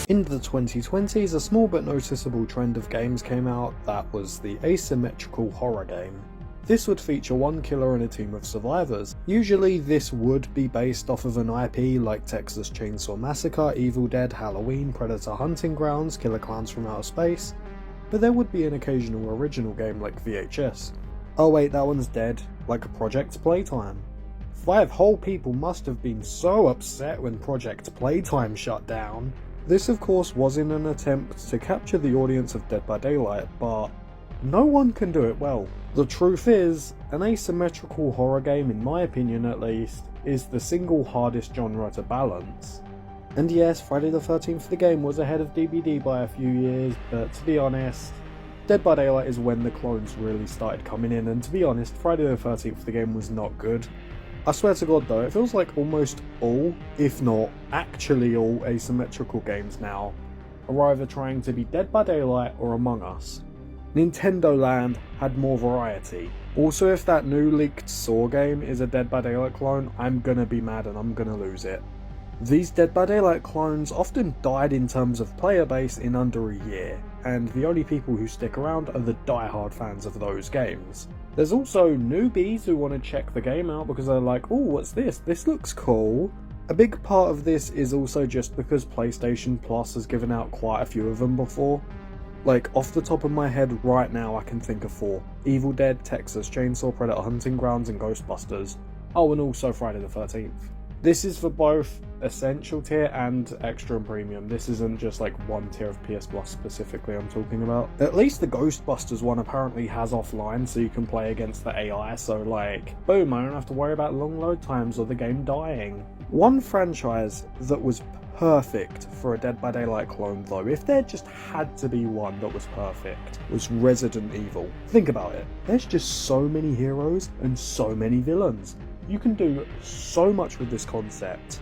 In the 2020s, a small but noticeable trend of games came out that was the asymmetrical horror game. This would feature one killer and a team of survivors. Usually this would be based off of an IP like Texas Chainsaw Massacre, Evil Dead, Halloween, Predator Hunting Grounds, Killer Clowns from Outer Space, but there would be an occasional original game like VHS. Oh wait, that one's dead, like Project Playtime. 5 whole people must have been so upset when Project Playtime shut down. This of course was in an attempt to capture the audience of Dead by Daylight, but no one can do it well. The truth is, an asymmetrical horror game, in my opinion at least, is the single hardest genre to balance. And yes, Friday the 13th the game was ahead of DBD by a few years, but to be honest, Dead by Daylight is when the clones really started coming in, and to be honest, Friday the 13th the game was not good. I swear to God though, it feels like almost all, if not actually all, asymmetrical games now are either trying to be Dead by Daylight or Among Us. Nintendo Land had more variety. Also, if that new leaked Saw game is a Dead by Daylight clone, I'm gonna be mad and I'm gonna lose it. These Dead by Daylight clones often died in terms of player base in under a year, and the only people who stick around are the die-hard fans of those games. There's also newbies who want to check the game out because they're like, oh, what's this? This looks cool. A big part of this is also just because PlayStation Plus has given out quite a few of them before. Like, off the top of my head right now I can think of 4. Evil Dead, Texas Chainsaw, Predator Hunting Grounds and Ghostbusters. Oh, and also Friday the 13th. This is for both Essential tier and Extra and Premium. This isn't just like one tier of PS Plus specifically I'm talking about. At least the Ghostbusters one apparently has offline so you can play against the AI, so like, boom, I don't have to worry about long load times or the game dying. One franchise that was perfect for a Dead by Daylight clone though, if there just had to be one that was perfect, was Resident Evil. Think about it, there's just so many heroes and so many villains. You can do so much with this concept.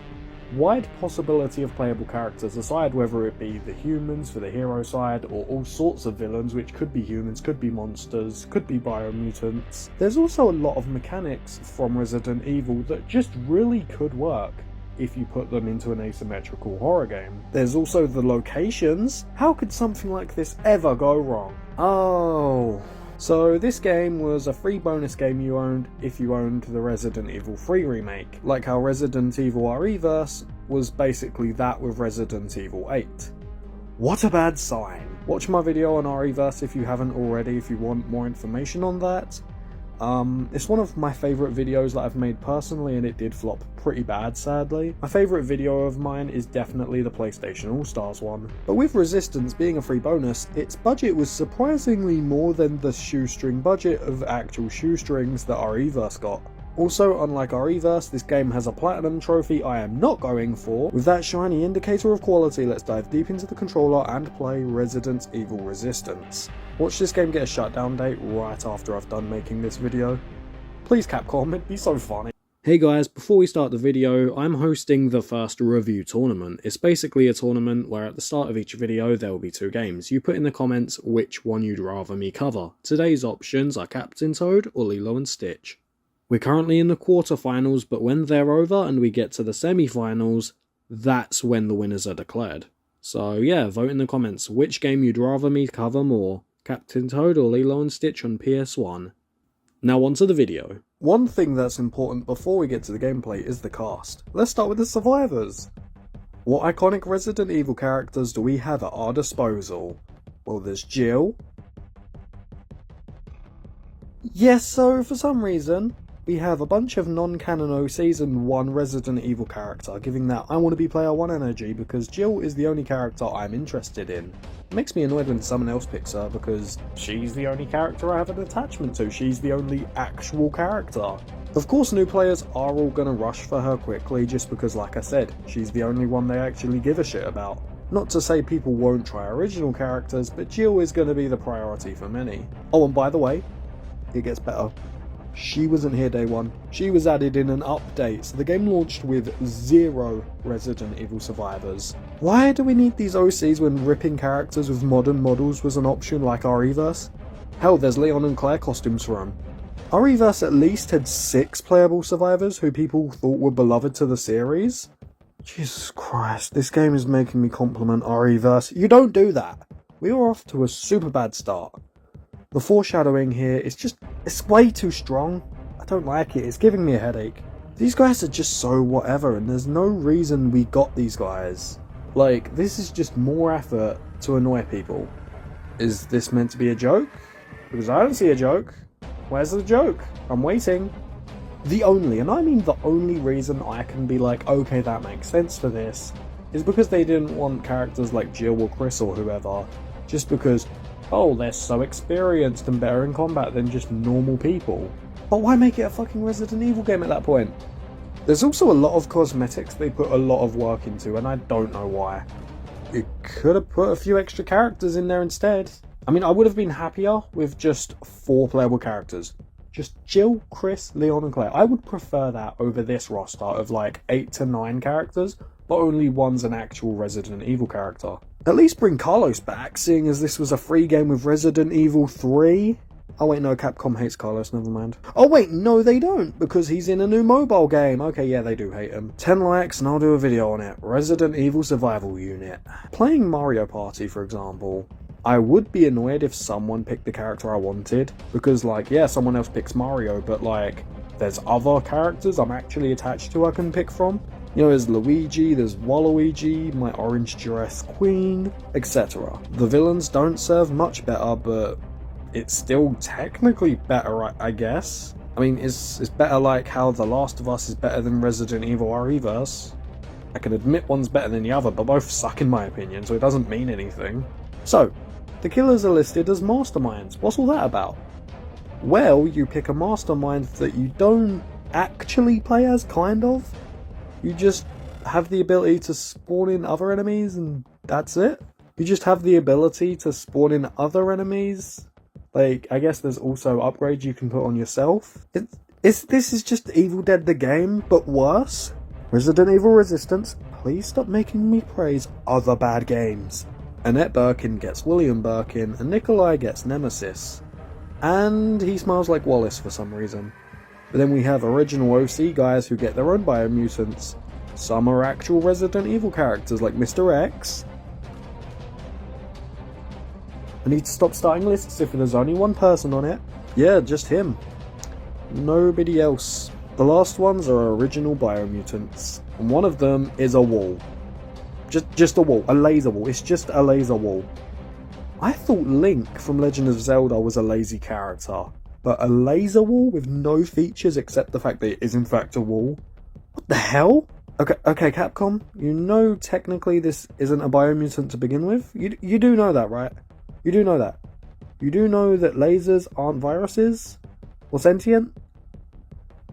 Wide possibility of playable characters aside, whether it be the humans for the hero side or all sorts of villains, which could be humans, could be monsters, could be biomutants. There's also a lot of mechanics from Resident Evil that just really could work if you put them into an asymmetrical horror game. There's also the locations. How could something like this ever go wrong? Oh. So this game was a free bonus game you owned if you owned the Resident Evil 3 remake, like how Resident Evil Re:Verse was basically that with Resident Evil 8. What a bad sign. Watch my video on Re:Verse if you haven't already if you want more information on that. It's one of my favourite videos that I've made personally, and it did flop pretty bad sadly. My favourite video of mine is definitely the PlayStation All-Stars one. But with Resistance being a free bonus, its budget was surprisingly more than the shoestring budget of actual shoestrings that Re:Verse got. Also, unlike Re:Verse, this game has a platinum trophy I am not going for. With that shiny indicator of quality, let's dive deep into the controller and play Resident Evil Resistance. Watch this game get a shutdown date right after I've done making this video. Please Capcom, it'd be so funny. Hey guys, before we start the video, I'm hosting the first review tournament. It's basically a tournament where at the start of each video there will be 2 games. You put in the comments which one you'd rather me cover. Today's options are Captain Toad or Lilo and Stitch. We're currently in the quarterfinals, but when they're over and we get to the semi-finals, that's when the winners are declared. So yeah, vote in the comments which game you'd rather me cover more, Captain Toad or Lilo and Stitch on PS1. Now onto the video. One thing that's important before we get to the gameplay is the cast. Let's start with the survivors. What iconic Resident Evil characters do we have at our disposal? Well, there's Jill. Yes, so for some reason, we have a bunch of non-canon OCs and one Resident Evil character, giving that I want to be player 1 energy because Jill is the only character I'm interested in. It makes me annoyed when someone else picks her because she's the only character I have an attachment to, she's the only actual character. Of course new players are all gonna rush for her quickly just because, like I said, she's the only one they actually give a shit about. Not to say people won't try original characters, but Jill is gonna be the priority for many. Oh, and by the way, it gets better. She wasn't here day 1. She was added in an update, so the game launched with 0 Resident Evil survivors. Why do we need these OCs when ripping characters with modern models was an option like Re:Verse? Hell, there's Leon and Claire costumes for them. Re:Verse at least had 6 playable survivors who people thought were beloved to the series. Jesus Christ, this game is making me compliment RE-verse. You don't do that. We are off to a super bad start. The foreshadowing here is just, it's way too strong. I don't like it, it's giving me a headache. These guys are just so whatever, and there's no reason we got these guys. Like, this is just more effort to annoy people. Is this meant to be a joke? Because I don't see a joke. Where's the joke? I'm waiting. The only, and I mean the only reason I can be like, okay, that makes sense for this, is because they didn't want characters like Jill or Chris or whoever, just because, oh, they're so experienced and better in combat than just normal people. But why make it a fucking Resident Evil game at that point? There's also a lot of cosmetics they put a lot of work into, and I don't know why. You could have put a few extra characters in there instead. I mean, I would have been happier with just 4 playable characters. Just Jill, Chris, Leon and Claire. I would prefer that over this roster of like 8 to 9 characters, but only one's an actual Resident Evil character. At least bring Carlos back, seeing as this was a free game with Resident Evil 3. Oh wait, no, Capcom hates Carlos, never mind. Oh wait, no they don't, because he's in a new mobile game. Okay, yeah, they do hate him. 10 likes and I'll do a video on it. Resident Evil Survival Unit. Playing Mario Party, for example, I would be annoyed if someone picked the character I wanted, because like, yeah, someone else picks Mario, but like, there's other characters I'm actually attached to I can pick from. You know, there's Luigi, there's Waluigi, my orange dress queen, etc. The villains don't serve much better, but it's still technically better, I guess. I mean, it's better like how The Last of Us is better than Resident Evil RE-verse. I can admit one's better than the other, but both suck in my opinion, so it doesn't mean anything. So, the killers are listed as masterminds. What's all that about? Well, you pick a mastermind that you don't actually play as, kind of. You just have the ability to spawn in other enemies and that's it. You just have the ability to spawn in other enemies. Like, I guess there's also upgrades you can put on yourself. This is just Evil Dead the game, but worse. Resident Evil Resistance, please stop making me praise other bad games. Annette Birkin gets William Birkin, and Nikolai gets Nemesis. And he smells like Wallace for some reason. But then we have original OC guys who get their own biomutants. Some are actual Resident Evil characters like Mr. X. I need to stop starting lists if there's only one person on it. Yeah, just him. Nobody else. The last ones are original biomutants, and one of them is a wall. Just a wall, a laser wall. It's just a laser wall. I thought Link from Legend of Zelda was a lazy character, but a laser wall with no features except the fact that it is in fact a wall? What the hell? Okay, Capcom, you know technically this isn't a biomutant to begin with? You do know that, right? You do know that. You do know that lasers aren't viruses? Or sentient?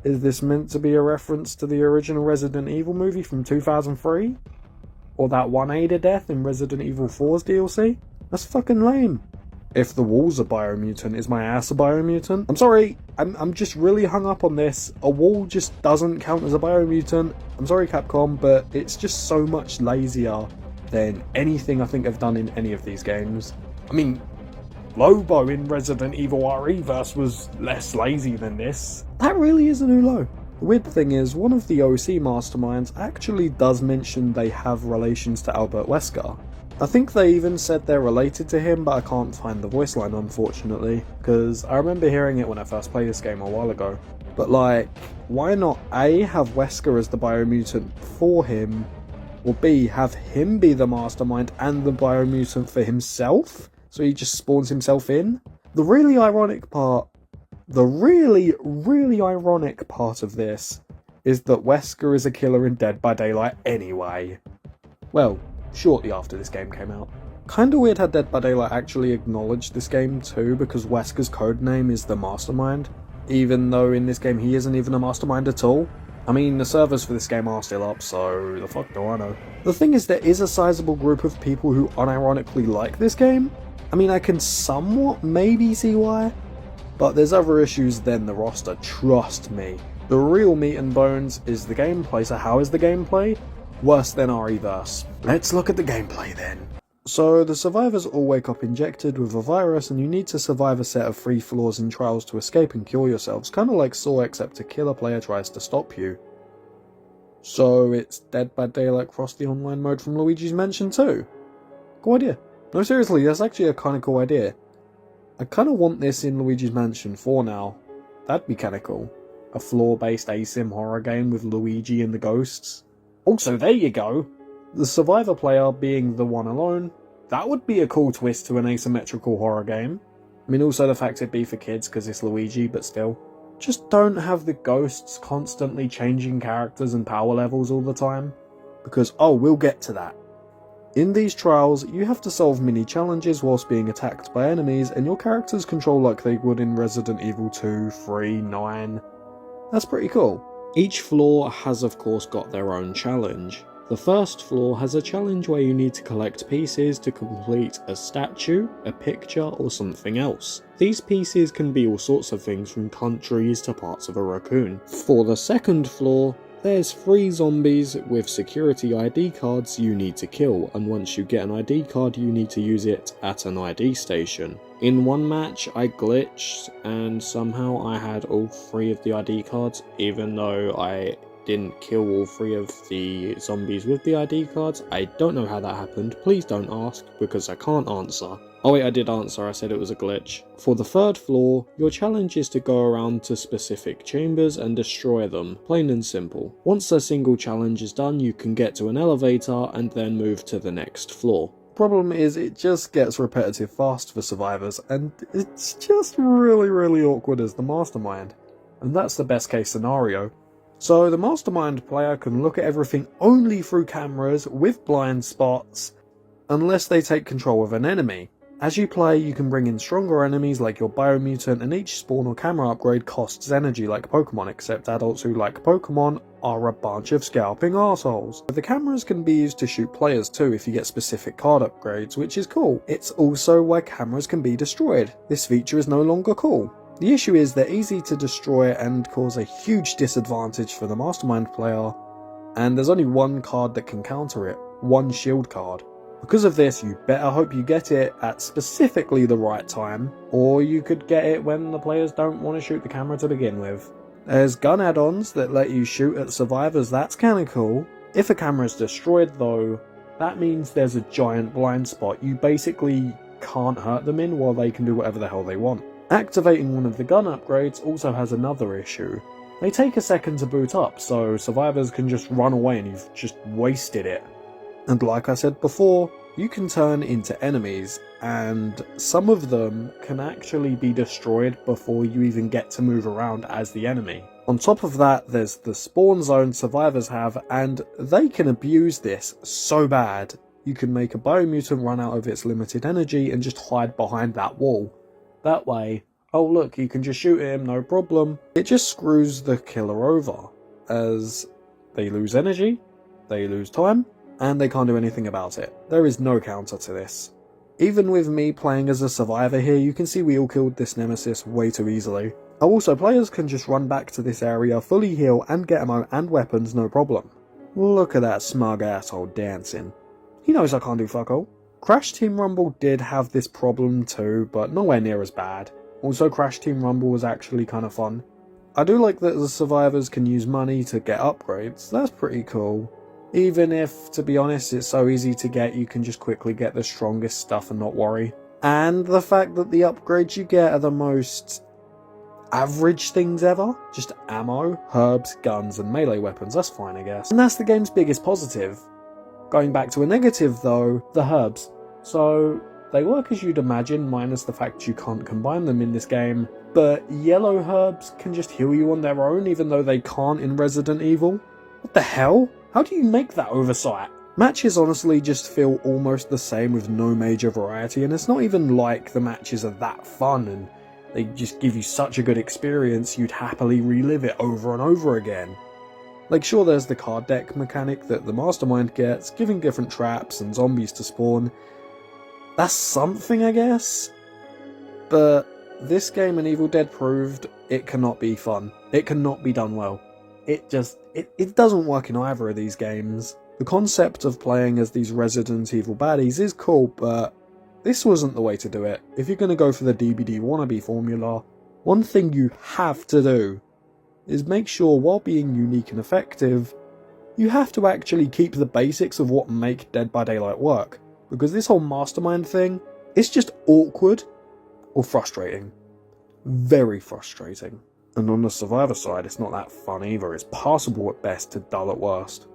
Is this meant to be a reference to the original Resident Evil movie from 2003? Or that one Ada death in Resident Evil 4's DLC? That's fucking lame. If the wall's a biomutant, is my ass a biomutant? I'm sorry, I'm just really hung up on this. A wall just doesn't count as a biomutant. I'm sorry Capcom, but it's just so much lazier than anything I think I've done in any of these games. I mean, Lobo in Resident Evil RE-verse was less lazy than this. That really is a new low. The weird thing is, one of the OC masterminds actually does mention they have relations to Albert Wesker. I think they even said they're related to him, but I can't find the voice line unfortunately, because I remember hearing it when I first played this game a while ago. But like, why not A, have Wesker as the biomutant for him, or B, have him be the mastermind and the biomutant for himself? So he just spawns himself in? The really ironic part of this is that Wesker is a killer in Dead by Daylight anyway. Well, shortly after this game came out. Kinda weird how Dead by Daylight actually acknowledged this game too, because Wesker's codename is the Mastermind, even though in this game he isn't even a mastermind at all. I mean, the servers for this game are still up, so the fuck do I know. The thing is, there is a sizable group of people who unironically like this game. I mean, I can somewhat maybe see why, but there's other issues than the roster, trust me. The real meat and bones is the gameplay, so how is the gameplay? Worse than RE-verse. Let's look at the gameplay then. So, the survivors all wake up injected with a virus and you need to survive a set of 3 floors and trials to escape and cure yourselves, kinda like Saw except a killer player tries to stop you. So it's Dead by Daylight cross the online mode from Luigi's Mansion 2. Cool idea. No, seriously, that's actually a kind of cool idea. I kind of want this in Luigi's Mansion 4 now. That'd be kind of cool. A floor-based asim horror game with Luigi and the ghosts. Also, there you go! The survivor player being the one alone. That would be a cool twist to an asymmetrical horror game. I mean, also the fact it'd be for kids because it's Luigi, but still. Just don't have the ghosts constantly changing characters and power levels all the time. Because, oh, we'll get to that. In these trials, you have to solve mini challenges whilst being attacked by enemies, and your characters control like they would in Resident Evil 2, 3, 9. That's pretty cool. Each floor has of course got their own challenge. The first floor has a challenge where you need to collect pieces to complete a statue, a picture, or something else. These pieces can be all sorts of things from countries to parts of a raccoon. For the second floor, there's 3 zombies with security ID cards you need to kill, and once you get an ID card you need to use it at an ID station. In one match I glitched and somehow I had all 3 of the ID cards, even though I didn't kill all 3 of the zombies with the ID cards. I don't know how that happened, please don't ask because I can't answer. Oh wait, I did answer, I said it was a glitch. For the third floor, your challenge is to go around to specific chambers and destroy them, plain and simple. Once a single challenge is done, you can get to an elevator and then move to the next floor. Problem is, it just gets repetitive fast for survivors, and it's just really awkward as the mastermind. And that's the best case scenario. So the mastermind player can look at everything only through cameras with blind spots, unless they take control of an enemy. As you play, you can bring in stronger enemies like your Biomutant, and each spawn or camera upgrade costs energy like Pokemon, except adults who like Pokemon are a bunch of scalping arseholes. The cameras can be used to shoot players too if you get specific card upgrades, which is cool. It's also where cameras can be destroyed. This feature is no longer cool. The issue is they're easy to destroy and cause a huge disadvantage for the mastermind player, and there's only one card that can counter it, one shield card. Because of this, you better hope you get it at specifically the right time, or you could get it when the players don't want to shoot the camera to begin with. There's gun add-ons that let you shoot at survivors, that's kinda cool. If a camera is destroyed though, that means there's a giant blind spot you basically can't hurt them in while they can do whatever the hell they want. Activating one of the gun upgrades also has another issue. They take a second to boot up, so survivors can just run away and you've just wasted it. And like I said before, you can turn into enemies, and some of them can actually be destroyed before you even get to move around as the enemy. On top of that, there's the spawn zone survivors have, and they can abuse this so bad. You can make a Biomutant run out of its limited energy and just hide behind that wall. That way, oh look, you can just shoot him, no problem. It just screws the killer over, as they lose energy, they lose time, and they can't do anything about it. There is no counter to this. Even with me playing as a survivor here, you can see we all killed this nemesis way too easily. Also, players can just run back to this area, fully heal, and get ammo and weapons no problem. Look at that smug asshole dancing. He knows I can't do fuck all. Crash Team Rumble did have this problem too, but nowhere near as bad. Also, Crash Team Rumble was actually kind of fun. I do like that the survivors can use money to get upgrades, that's pretty cool. Even if, to be honest, it's so easy to get, you can just quickly get the strongest stuff and not worry. And the fact that the upgrades you get are the most average things ever. Just ammo, herbs, guns, and melee weapons, that's fine I guess. And that's the game's biggest positive. Going back to a negative though, the herbs. So, they work as you'd imagine, minus the fact you can't combine them in this game, but yellow herbs can just heal you on their own even though they can't in Resident Evil. What the hell? How do you make that oversight? Matches honestly just feel almost the same with no major variety, and it's not even like the matches are that fun and they just give you such a good experience you'd happily relive it over and over again. Like sure, there's the card deck mechanic that the mastermind gets, giving different traps and zombies to spawn. That's something I guess, but this game and Evil Dead proved it cannot be fun. It cannot be done well. It doesn't work in either of these games. The concept of playing as these Resident Evil baddies is cool, but this wasn't the way to do it. If you're going to go for the DBD wannabe formula, one thing you have to do is make sure while being unique and effective, You have to actually keep the basics of what make Dead by Daylight work, because this whole mastermind thing, it's just awkward or frustrating. Very frustrating. And on the Survivor side, it's not that fun either. It's passable at best to dull at worst.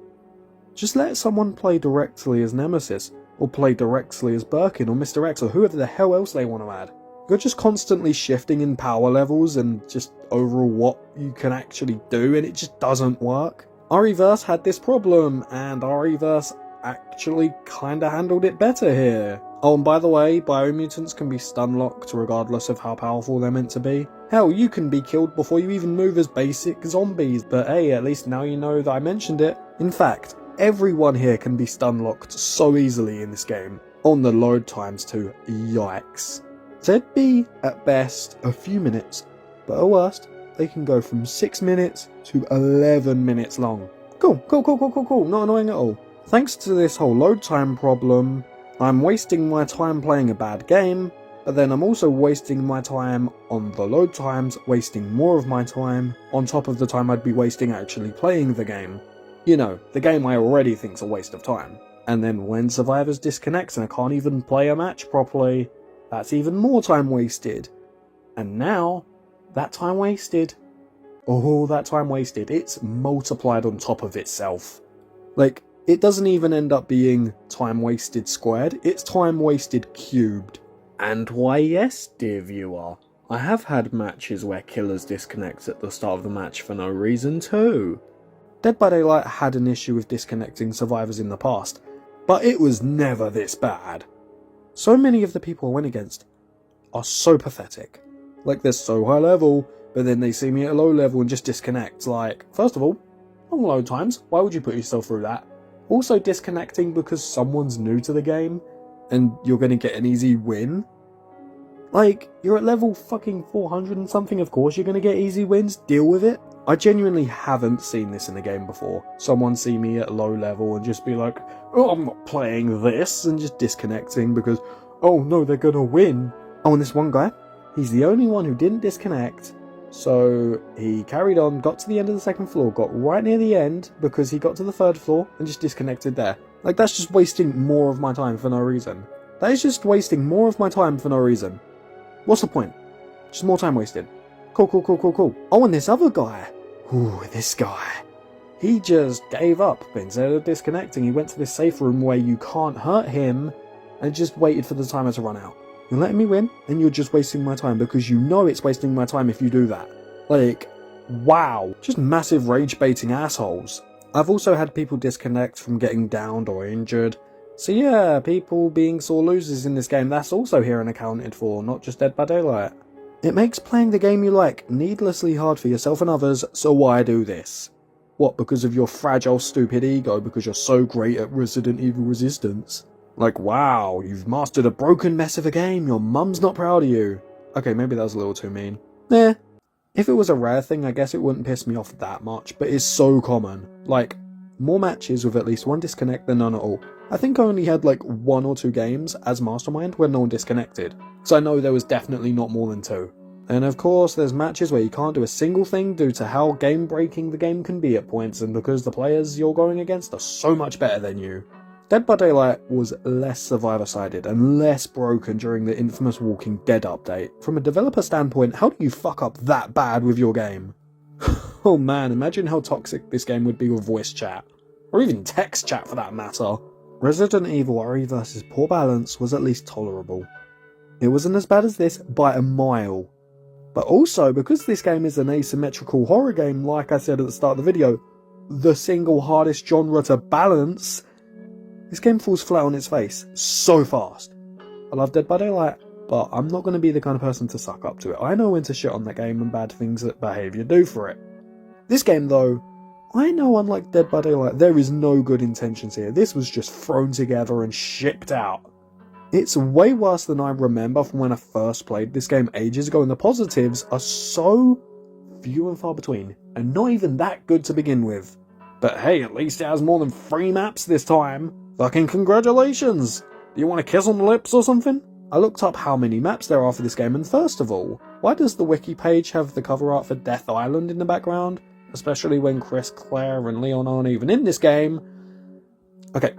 Just let someone play directly as Nemesis, or play directly as Birkin or Mr. X or whoever the hell else they want to add. You're just constantly shifting in power levels and just overall what you can actually do, and it just doesn't work. REverse had this problem, and REverse actually kinda handled it better here. Oh, and by the way, biomutants can be stun locked regardless of how powerful they're meant to be. Hell, you can be killed before you even move as basic zombies, but hey, at least now you know that I mentioned it. In fact, everyone here can be stun locked so easily in this game, on the load times too, yikes. They'd be, at best, a few minutes, but at worst, they can go from 6 minutes to 11 minutes long. Cool, not annoying at all. Thanks to this whole load time problem, I'm wasting my time playing a bad game, but then I'm also wasting my time on the load times, wasting more of my time, on top of the time I'd be wasting actually playing the game. You know, the game I already think's a waste of time. And then when Survivors disconnects and I can't even play a match properly, that's even more time wasted. And now, that time wasted, it's multiplied on top of itself. Like, it doesn't even end up being time wasted squared, it's time wasted cubed. And why yes, dear viewer, I have had matches where killers disconnect at the start of the match for no reason too. Dead by Daylight had an issue with disconnecting survivors in the past, but it was never this bad. So many of the people I went against are so pathetic. Like, they're so high level, but then they see me at a low level and just disconnect. Like, first of all, long load times, why would you put yourself through that? Also disconnecting because someone's new to the game, and you're gonna get an easy win? Like, you're at level fucking 400 and something, of course you're gonna get easy wins, deal with it. I genuinely haven't seen this in the game before. Someone see me at low level and just be like, oh, I'm not playing this, and just disconnecting because, oh no, they're gonna win. Oh, and this one guy, he's the only one who didn't disconnect, so he carried on, got to the end of the second floor, got right near the end because he got to the third floor and just disconnected there. Like, that's just wasting more of my time for no reason. That is just wasting more of my time for no reason. What's the point? Just more time wasted. Cool. Oh, and this other guy. Ooh, this guy. He just gave up. But instead of disconnecting, he went to this safe room where you can't hurt him and just waited for the timer to run out. You're letting me win, and you're just wasting my time because you know it's wasting my time if you do that. Like, wow. Just massive rage baiting assholes. I've also had people disconnect from getting downed or injured. So yeah, people being sore losers in this game, that's also here and accounted for, not just Dead by Daylight. It makes playing the game you like needlessly hard for yourself and others, so why do this? What, because of your fragile, stupid ego, because you're so great at Resident Evil Resistance? Like, wow, you've mastered a broken mess of a game, your mum's not proud of you. Okay, maybe that was a little too mean. Eh, if it was a rare thing, I guess it wouldn't piss me off that much, but it's so common. Like, more matches with at least one disconnect than none at all. I think I only had like 1 or 2 games as Mastermind where no one disconnected, so I know there was definitely not more than 2. And of course there's matches where you can't do a single thing due to how game breaking the game can be at points and because the players you're going against are so much better than you. Dead by Daylight was less survivor-sided and less broken during the infamous Walking Dead update. From a developer standpoint, how do you fuck up that bad with your game? Oh man, imagine how toxic this game would be with voice chat. Or even text chat for that matter. Resident Evil REverse's poor balance was at least tolerable. It wasn't as bad as this by a mile. But also, because this game is an asymmetrical horror game, like I said at the start of the video, the single hardest genre to balance, this game falls flat on its face so fast. I love Dead by Daylight, but I'm not going to be the kind of person to suck up to it. I know when to shit on that game and bad things that behaviour do for it. This game though, I know unlike Dead by Daylight, there is no good intentions here. This was just thrown together and shipped out. It's way worse than I remember from when I first played this game ages ago, and the positives are so few and far between, and not even that good to begin with. But hey, at least it has more than 3 maps this time. Fucking congratulations! Do you want a kiss on the lips or something? I looked up how many maps there are for this game, and first of all, why does the wiki page have the cover art for Death Island in the background? especially when Chris, Claire, and Leon aren't even in this game. Okay,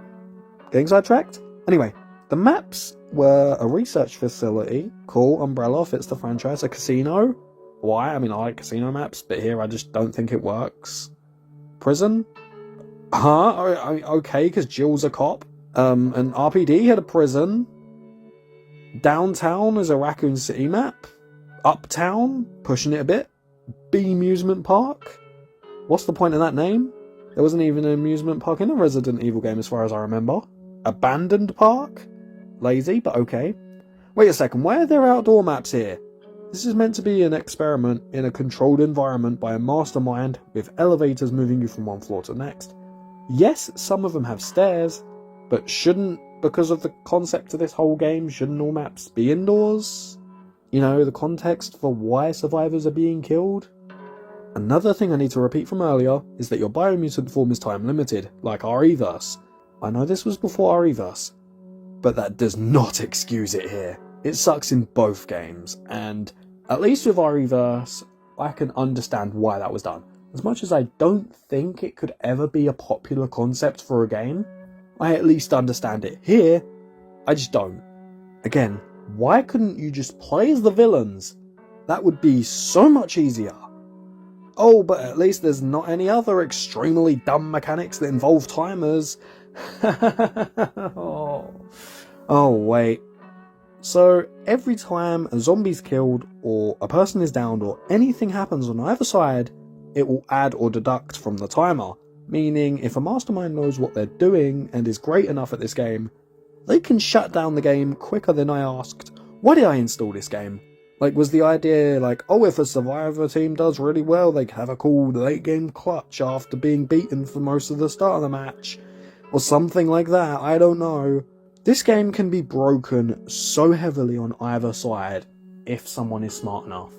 getting sidetracked. Anyway, the maps were a research facility. Cool, umbrella, fits the franchise. A casino. Why? I mean, I like casino maps, but here I just don't think it works. Prison? Okay, because Jill's a cop. And RPD had a prison. Downtown is a Raccoon City map. Uptown, pushing it a bit. B Amusement Park. What's the point of that name? There wasn't even an amusement park in a Resident Evil game as far as I remember. Abandoned Park? Lazy, but okay. Wait a second, why are there outdoor maps here? This is meant to be an experiment in a controlled environment by a mastermind with elevators moving you from one floor to the next. Yes, some of them have stairs, but shouldn't, because of the concept of this whole game, shouldn't all maps be indoors? You know, the context for why survivors are being killed? Another thing I need to repeat from earlier is that your biomutant form is time limited, like RE-verse. I know this was before RE-verse, but that does not excuse it here. It sucks in both games, and at least with RE-verse, I can understand why that was done. As much as I don't think it could ever be a popular concept for a game, I at least understand it. Here, I just don't. Again, why couldn't you just play as the villains? That would be so much easier. Oh, but at least there's not any other extremely dumb mechanics that involve timers. Oh, wait. So, every time a zombie's killed, or a person is downed, or anything happens on either side, it will add or deduct from the timer. Meaning, if a mastermind knows what they're doing and is great enough at this game, they can shut down the game quicker than I asked, why did I install this game? Like, was the idea like, oh, if a survivor team does really well, they can have a cool late game clutch after being beaten for most of the start of the match? Or something like that, I don't know. This game can be broken so heavily on either side, if someone is smart enough.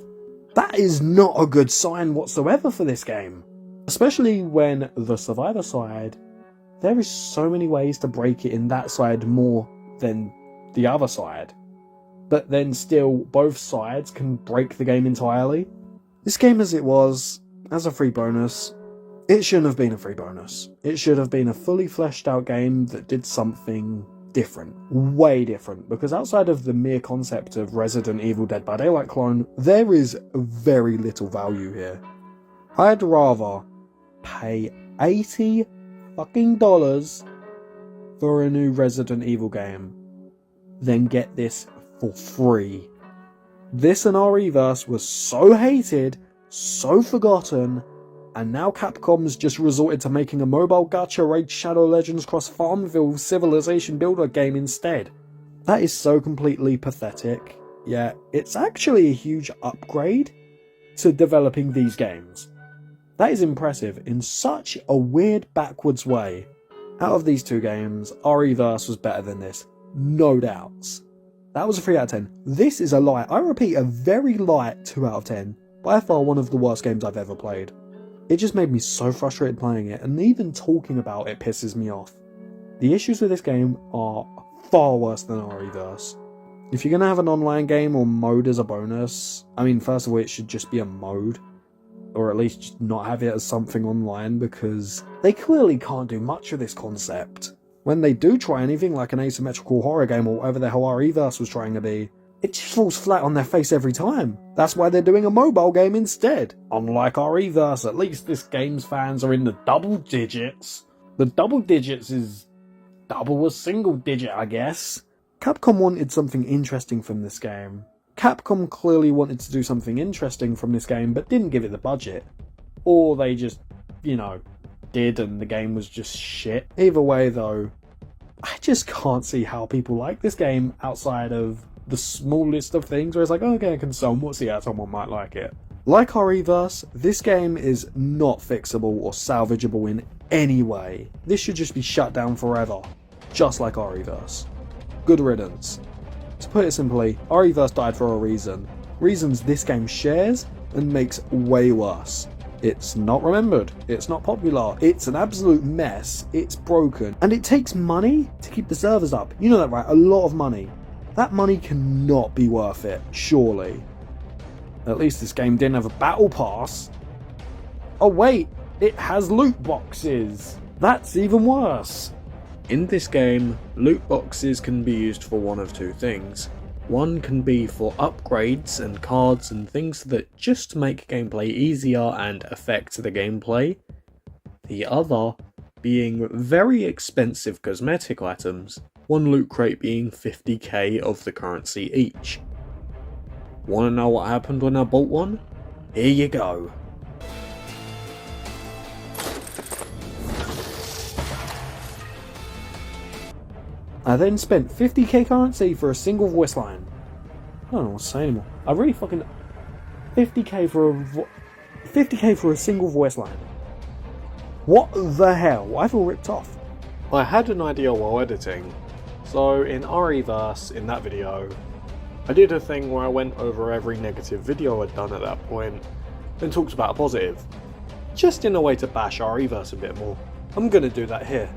That is not a good sign whatsoever for this game. Especially when the survivor side, there is so many ways to break it in that side more than the other side. But then still, both sides can break the game entirely. This game as it was, as a free bonus, it shouldn't have been a free bonus. It should have been a fully fleshed out game that did something different. Way different. Because outside of the mere concept of Resident Evil Dead by Daylight clone, there is very little value here. I'd rather pay $80 fucking for a new Resident Evil game than get this for free. This and RE-verse was so hated, so forgotten, and now Capcom's just resorted to making a mobile gacha Raid Shadow Legends cross Farmville Civilization Builder game instead. That is so completely pathetic, yet it's actually a huge upgrade to developing these games. That is impressive in such a weird backwards way. Out of these two games, RE-verse was better than this, no doubts. That was a 3 out of 10. This is a light, I repeat, a very light 2 out of 10. By far one of the worst games I've ever played. It just made me so frustrated playing it, and even talking about it pisses me off. The issues with this game are far worse than RE-verse. If you're going to have an online game or mode as a bonus, I mean, first of all, it should just be a mode. Or at least just not have it as something online, because they clearly can't do much with this concept. When they do try anything like an asymmetrical horror game or whatever the hell RE-verse was trying to be, it just falls flat on their face every time. That's why they're doing a mobile game instead. Unlike RE-verse, at least this game's fans are in the double digits. The double digits is double a single digit, I guess. Capcom wanted something interesting from this game. Capcom clearly wanted to do something interesting from this game, but didn't give it the budget. Or they just, did and the game was just shit. Either way though, I just can't see how people like this game outside of the small list of things where it's like, okay, I can somewhat see how someone might like it. Like RE-verse, this game is not fixable or salvageable in any way. This should just be shut down forever, just like RE-verse. Good riddance. To put it simply, RE-verse died for a reason. Reasons this game shares and makes way worse. It's not remembered, it's not popular, it's an absolute mess, it's broken, and it takes money to keep the servers up. You know that, right? A lot of money. That money cannot be worth it, surely. At least this game didn't have a battle pass. Oh wait, it has loot boxes! That's even worse! In this game, loot boxes can be used for one of two things. One can be for upgrades and cards and things that just make gameplay easier and affect the gameplay. The other being very expensive cosmetic items, one loot crate being 50k of the currency each. Wanna know what happened when I bought one? Here you go. I then spent 50k currency for a single voice line. I don't know what to say anymore. I really fucking... 50k for a single voice line. What the hell? I feel ripped off. I had an idea while editing. So in REverse, in that video, I did a thing where I went over every negative video I'd done at that point, and talked about a positive. Just in a way to bash REverse a bit more. I'm gonna do that here.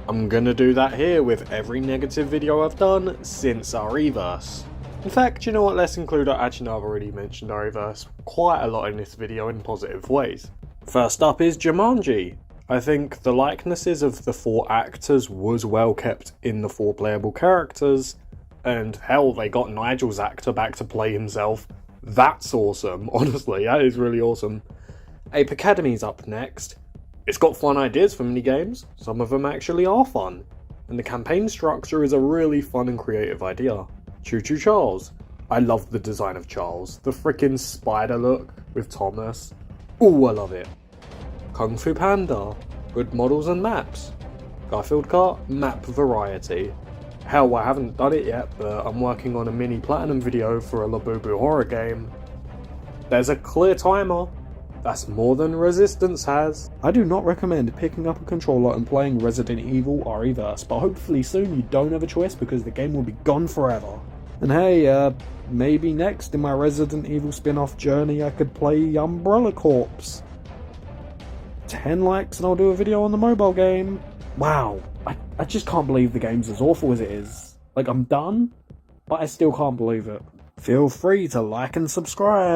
I'm gonna do that here with every negative video I've done since REverse. In fact, you know what, let's include, actually no, I've already mentioned REverse quite a lot in this video in positive ways. First up is Jumanji. I think the likenesses of the 4 actors was well kept in the 4 playable characters, and hell, they got Nigel's actor back to play himself. That's awesome, honestly, that is really awesome. Ape Academy's up next. It's got fun ideas for minigames, some of them actually are fun, and the campaign structure is a really fun and creative idea. Choo Choo Charles. I love the design of Charles, the frickin' spider look with Thomas. Ooh, I love it. Kung Fu Panda. Good models and maps. Garfield Kart, map variety. Hell, I haven't done it yet, but I'm working on a mini platinum video for a Labubu horror game. There's a clear timer. That's more than Resistance has. I do not recommend picking up a controller and playing Resident Evil REverse, but hopefully soon you don't have a choice because the game will be gone forever. And hey, maybe next in my Resident Evil spin-off journey I could play Umbrella Corps. 10 likes and I'll do a video on the mobile game. Wow, I just can't believe the game's as awful as it is. Like, I'm done, but I still can't believe it. Feel free to like and subscribe.